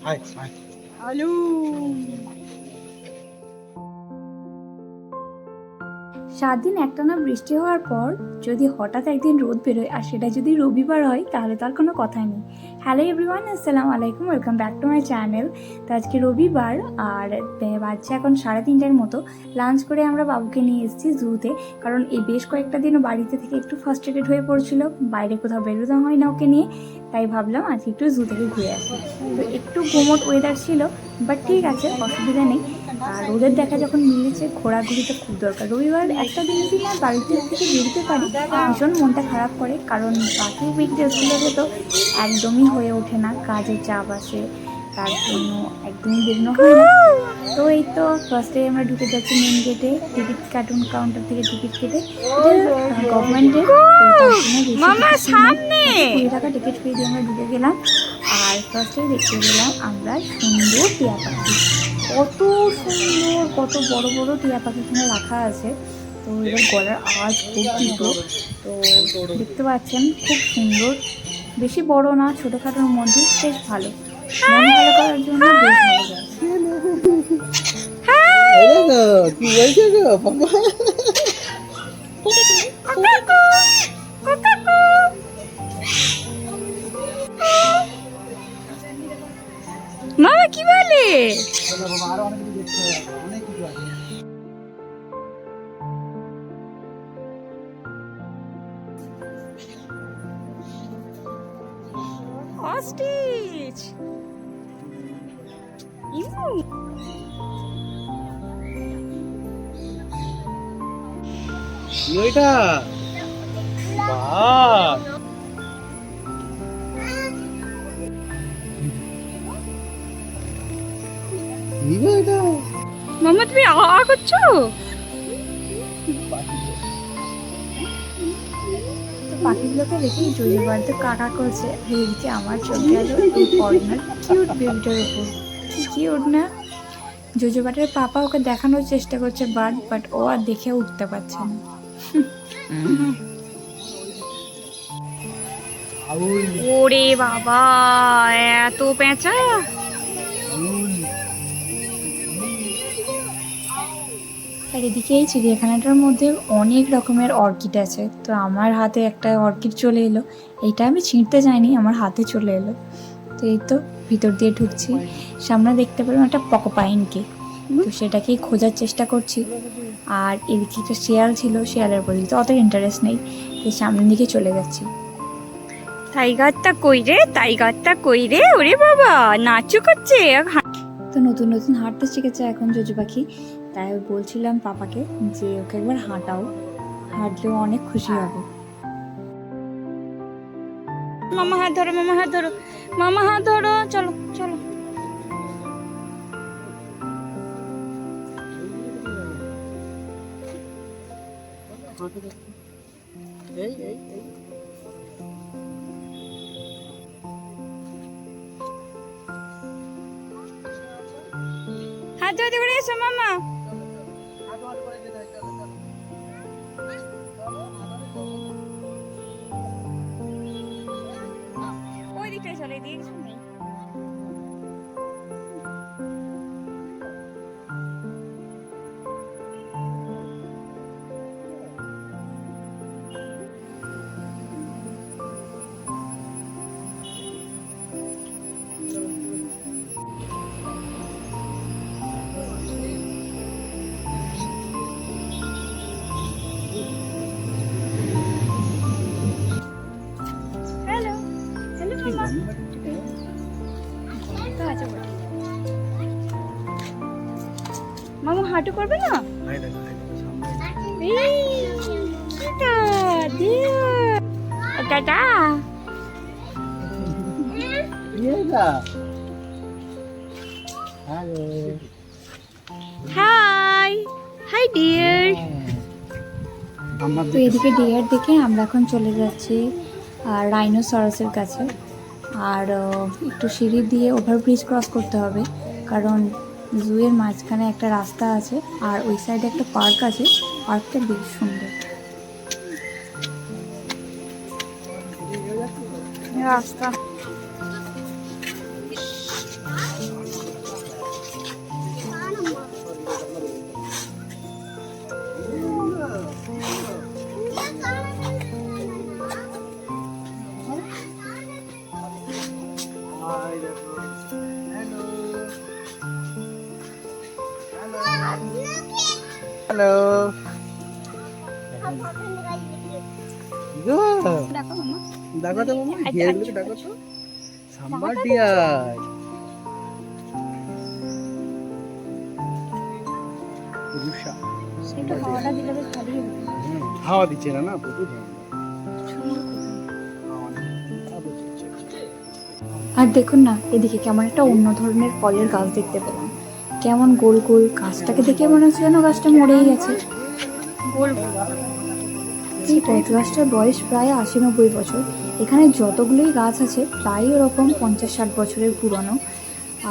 Hello. সাত দিন একটানা বৃষ্টি হওয়ার পর যদি হঠাৎ একদিন রোদ বেরোয় আর সেটা যদি রবিবার হয় তাহলে তো আর কোনো কথাই নেই। হ্যালো এভরিওয়ান, আসসালামু আলাইকুম, welcome back to my channel. তো আজকে রবিবার আর বাজছে এখন 3:30টার মতো। লাঞ্চ করে আমরা বাবুকে নিয়ে এসেছি জুতে, কারণ এই বেশ কয়েকটা দিনও বাড়িতে থেকে একটু ফার্স্ট্রেটেড হয়ে পড়ছিল, বাইরে কোথাও বেরোতে হয় না ওকে নিয়ে। তাই ভাবলাম আজকে একটু জু থেকে ঘুরে আসি। তো একটু গুমোট ওয়েদার ছিল, বাট ঠিক আছে, অসুবিধা নেই। আর রোদের দেখা যখন মিলেছে, ঘোরাঘুরিটা খুব দরকার। রবিবার একটা দিন যদি না বাড়িতে থেকে বেরোতে পারি, ভীষণ মনটা খারাপ করে, কারণ বাকি উইকডেজগুলোতে তো একদমই হয়ে ওঠে না, কাজের চাপ আসে, তার জন্য একদমই বেরোনো হয় না। তো এই তো ফার্স্টে আমরা ঢুকে যাচ্ছি মেন গেটে, টিকিট কার্টুন কাউন্টার থেকে টিকিট কেটে। গভর্নমেন্টের, তো তার জন্য 20 টাকা টিকিট ফি দিয়ে আমরা ঢুকে গেলাম। আর ফার্স্টেই দেখতে গেলাম আমরা সুন্দর টিয়া পাখি। কত সুন্দর, কত বড় বড় টিয়া পাখি এখানে রাখা আছে। তো এবার গলার আওয়াজ খুব তীব্র। তো দেখতে পাচ্ছেন খুব সুন্দর, বেশি বড় না, ছোটোখাটোর মধ্যে, বেশ ভালো। মন ভালো করার জন্য বেশ ভালো জায়গা। কি বলছো গো বাবা? মামা কি বলে? অস্ট্রিচ। এটা বাহ, এটা মামা তুমি করছো? পাখিগুলোকে দেখেই জয়ী বাড়িতে কাকা করছে, ভেবেছি আমার চোখ গেল এই ফরেনার কিউট বেবিটার উপর। কি কিউট না? জোজো বাটের পাপা ওকে দেখানোর চেষ্টা করছে বাট ও আর দেখে উঠতে পারছে না। ওরে বাবা, এত পেঁচা! আর এদিকে এই চিড়িয়াখানাটার মধ্যে অনেক রকমের অর্কিড আছে। তো আমার হাতে একটা অর্কিড চলে এলো, এইটা আমি ছিঁড়তে যাইনি, আমার হাতে চলে এলো। তো এই তো ভিতর দিয়ে ঢুকছি, সামনে দেখতে পেলাম একটা পকোপাইনকে, তো সেটাকেই খোঁজার চেষ্টা করছি। আর এদিকে একটা শেয়াল ছিল, শেয়ালের প্রতি তো অত ইন্টারেস্ট নেই, তো সামনের দিকে চলে যাচ্ছি। টাইগারটা কই রে, টাইগারটা কই রে? ওরে বাবা, নাচু করছে। তো নতুন নতুন হাঁটতে শিখেছে এখন জোজো পাখি, তাই বলছিলাম পাপাকে যে ওকে একবার হাঁটাও, হাঁটলেও অনেক খুশি হবে। মামা হাত ধরো, মামা হাত ধরো, মামা হাত ধরো, চলো চলো। এই এই এই হাত ধরে করে এসো মামা। ওই দিকটায় চলে, দিয়ে কিছু নেই। হ্যালো হ্যালো মামা। তো আচ্ছা বলো, মামা হাঁটু করবে না? টাটা। High high deer. তো এদিকে ডিয়ার দেখে আমরা এখন চলে যাচ্ছি রাইনোসরাসের কাছে। আর একটু সিঁড়ি দিয়ে ওভারব্রিজ ক্রস করতে হবে, কারণ জুয়ের মাঝখানে একটা রাস্তা আছে আর ওই সাইডে একটা পার্ক আছে। পার্কটা বেশ সুন্দর। রাস্তা হ্যালো দেখো তো মামা হিয়ারগুলোকে দেখো তো সাম্বার ডিয়ার রুষা একটু হাওয়াটা দিলে বেশ ভালোই হতো। হাওয়া দিচ্ছে না প্রচুর আর দেখুন না, এদিকে কেমন একটা অন্য ধরনের ফলের গাছ দেখতে পেলাম। কেমন গোল গোল, গাছটাকে দেখে মনে হচ্ছে যেন গাছটা মরেই গেছে। গোল এই বট গাছটার বয়স প্রায় ৮০-৯০ বছর। এখানে যতগুলোই গাছ আছে প্রায় ওরকম ৫০-৬০ বছরের পুরনো।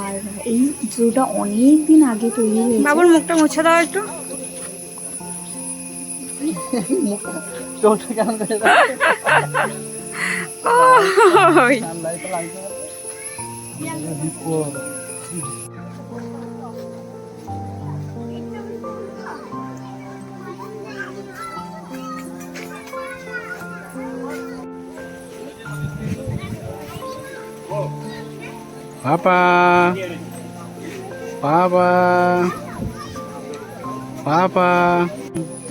আর এই জুটা অনেক দিন আগে তৈরি হয়েছে। বাবুর মুখটা মুছে দাও একটু। চোখটা কেমন করে পাপা পাপা পাপা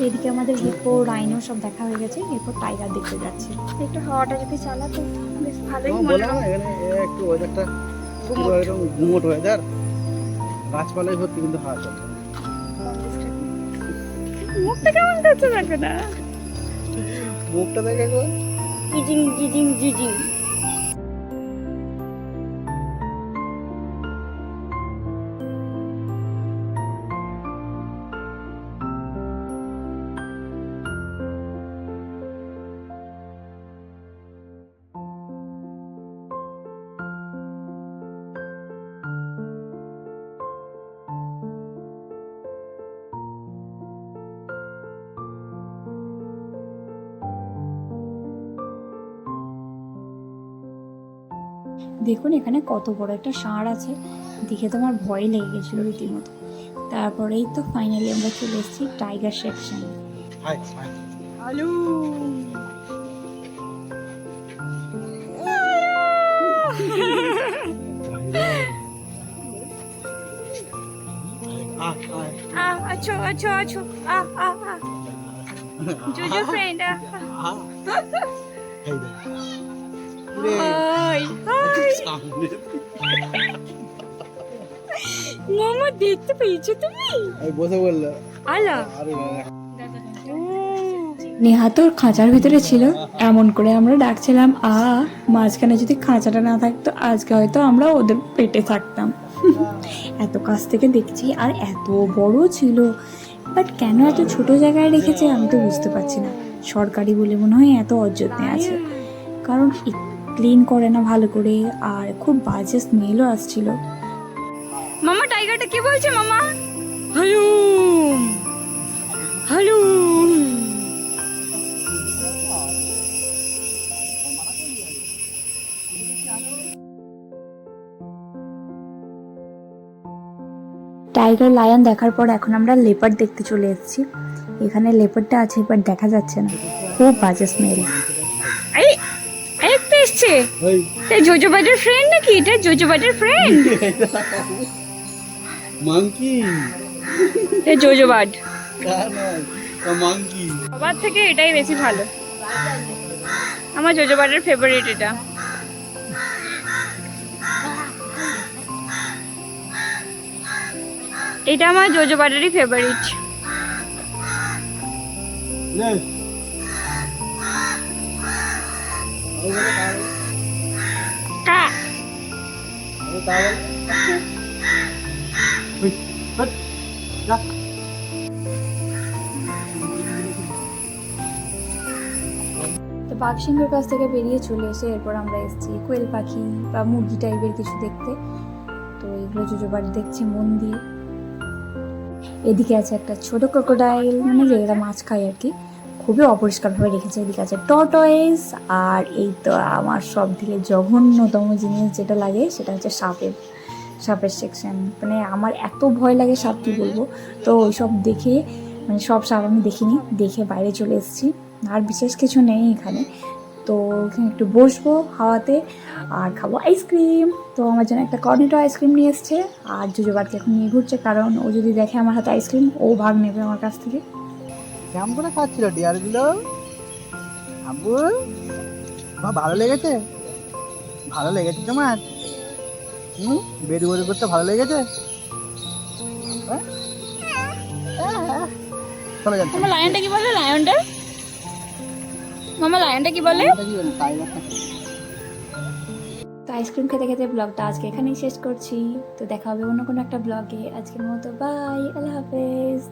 এদিকে আমাদের হিপো রাইনো সব দেখা হয়ে গেছে, এরপর টাইগার দেখতে যাচ্ছি। একটু হাওয়াটা যদি চালাতো বেশ ভালোই মনে হয়। এখানে একটু ওয়েদারটা পুরো একদম গুমোট ওয়েদার, গাছপালায় ভর্তি কিন্তু হাওয়া চলছে। মুখটা কেমন করছে দেখো না, মুখটা দেখে গো জিজিং জিজিং জিজিং। দেখুন এখানে কত বড় একটা ষাঁড় আছে, দেখে তো আমার ভয় লেগে গেছিলো রীতিমতো। তারপরেই তো ফাইনালি আমরা চলে এসেছি টাইগার সেকশনে। হাই হাই হ্যালো, আছো আছো আছো, জুজু ফ্রেন্ড, হাই হাই মামা, দেখতে পেয়েছো তুমি? আমি বসে বললো আলা আরে নেহা তোর খাঁচার ভিতরে ছিল, এমন করে আমরা ডাকছিলাম মাঝখানে যদি খাঁচাটা না থাকতো আজকে হয়তো আমরা ওদের পেটে থাকতাম। এত কাছ থেকে দেখছি আর এত বড় ছিল, বাট কেন এত ছোট জায়গায় রেখেছে আমি তো বুঝতে পারছি না। সরকারি বলে মনে হয় এত অযত্নে আছে, কারণ ক্লিন করে না ভালো করে, আর খুব বাজে স্মেলও আসছিল। মামা টাইগারটা কি বলছে মামা? হ্যালো হ্যালো, টাইগার লায়ন দেখার পর এখন আমরা লেপার্ড দেখতে চলে এসেছি। এখানে লেপার্ডটা আছে বাট দেখা যাচ্ছে না, খুব বাজে স্মেল। একটা এসছে, জোজো বাটের ফ্রেন্ড নাকি? এটা জোজো বাটের ফ্রেন্ড, মাংকি এ জোজো বাট। মাংকি সবার থেকে এটাই বেশি ভালো, আমার জোজো বাটের ফেভারিট এটা। এটা আমার জোজো বাটেরই ফেভারিট। তো বাঘসিংহের কাছ থেকে বেরিয়ে চলে এসে এরপর আমরা এসেছি কোয়েল পাখি বা মুরগি টাইপের কিছু দেখতে। তো এগুলো জোজো বাট দেখছি মন দিয়ে। এদিকে আছে একটা ছোট ক্রোকোডাইল, মানে যেটা মাছ খায় আর কি, খুবই অপরিষ্কারভাবে রেখেছে। এদিকে আছে টর্টয়েস, আর এই তো আমার সব থেকে জঘন্যতম জিনিস যেটা লাগে সেটা হচ্ছে সাপের সেকশন। মানে আমার এত ভয় লাগে সাপ, কি বলবো। তো ওইসব দেখে, মানে সব সাপ আমি দেখিনি, দেখে বাইরে চলে এসেছি। আর বিশেষ কিছু নেই এখানে, তো ওখানে একটু বসবো হাওয়াতে আর খাবো আইসক্রিম। তো আমার জন্য একটা কর্নেটো আইসক্রিম নিয়ে এসছে আর জুজুবাদকে এখন নিয়ে ঘুরছে, কারণ ও যদি দেখে আমার হাতে আইসক্রিম ও ভাগ নেবে আমার কাছ থেকে। কেমন করে খাচ্ছিল ডিয়ারগুলো? আব্বু, তোমার ভালো লেগেছে? ভালো লেগেছে তোমার? বেরি বেরি করতে ভালো লেগেছে? হ্যাঁ? চলে যাচ্ছে। মামা লায়নটা কি বলে? লায়নটা মামা লায়নটা কি বলে? এটা কি বলে? টাইগারটা কি? তো আইসক্রিম খেতে খেতে ব্লগটা আজকে এখানেই শেষ করছি। তো দেখা হবে অন্য কোনো একটা ব্লগে। আজকের মতো বাই, আল্লাহ হাফেজ।